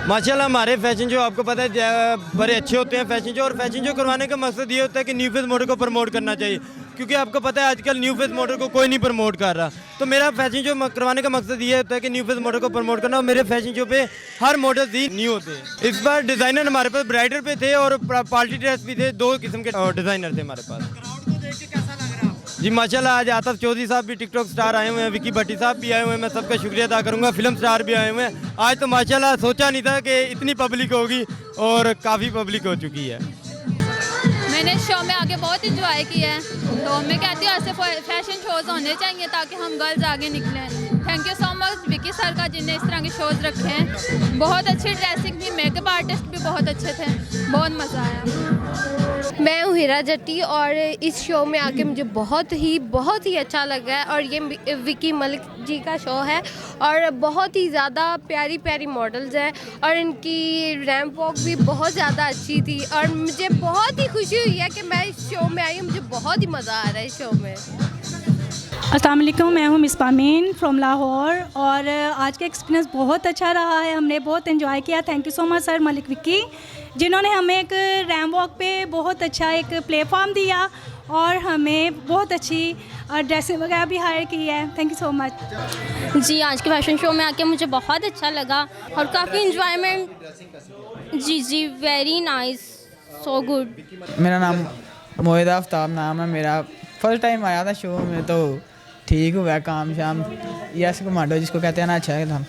माशाल्लाह हमारे fashion show आपको पता है बड़े अच्छे होते हैं फैशन शो, और फैशन शो करवाने का मकसद ये होता है कि न्यू फेस मॉडल को प्रमोट करना चाहिए, क्योंकि आपको पता है आजकल न्यू फेस मॉडल को कोई नहीं प्रमोट कर रहा। तो मेरा फैशन शो करवाने का मकसद ये होता है कि न्यू फेस मॉडल को प्रमोट करना, और मेरे फैशन शो पे हर मॉडल ही न्यू होते हैं। इस बार डिज़ाइनर हमारे पास ब्राइडल पे थे और पार्टी ड्रेस भी थे, 2 किस्म के डिज़ाइनर थे हमारे पास। जी माशाल्लाह आज आतिफ चौधरी साहब भी टिकटॉक स्टार आए हुए हैं, विकी भट्टी साहब भी आए हुए हैं, मैं सबका शुक्रिया अदा करूंगा। फिल्म स्टार भी आए हुए हैं। आज तो माशाल्लाह सोचा नहीं था कि इतनी पब्लिक होगी, और काफ़ी पब्लिक हो चुकी है। मैंने शो में आके बहुत इंजॉय किया है, तो मैं कहती हूँ ऐसे फैशन शोज़ होने चाहिए ताकि हम गर्ल्स आगे निकलें। Thank you so much Vicky sir का, जिनने इस तरह के शोज़ रखे हैं। बहुत अच्छी ड्रेसिंग भी, मेकअप आर्टिस्ट भी बहुत अच्छे थे, बहुत मज़ा आया। मैं हूँ हीरा जट्टी, और इस शो में आके मुझे बहुत ही अच्छा लगा है। और ये विकी मलिक जी का शो है, और बहुत ही ज़्यादा प्यारी प्यारी मॉडल्स हैं, और इनकी रैंप वॉक भी बहुत ज़्यादा अच्छी थी, और मुझे बहुत ही खुशी हुई है कि मैं इस शो में आई हूँ। मुझे बहुत ही मज़ा आ रहा है इस शो में। अस्सलाम वालेकुम, मैं हूँ मिस पामीन फ्रॉम लाहौर, और आज का एक्सपीरियंस बहुत अच्छा रहा है। हमने बहुत एंजॉय किया। Thank you so much sir Malik Vicky, जिन्होंने हमें एक रैम वॉक पे बहुत अच्छा एक प्लेटफॉर्म दिया, और हमें बहुत अच्छी ड्रेसिंग वगैरह भी हायर की है। Thank you so much. जी आज के फैशन शो में आके मुझे बहुत अच्छा लगा, और काफ़ी इंजॉयमेंट। जी वेरी नाइस, सो गुड। मेरा नाम मोहिद आफ्ताब नाम है मेरा। फर्स्ट टाइम आया था शो में, तो ठीक हुआ काम शाम। यस कमांडो जिसको कहते हैं ना, अच्छा था।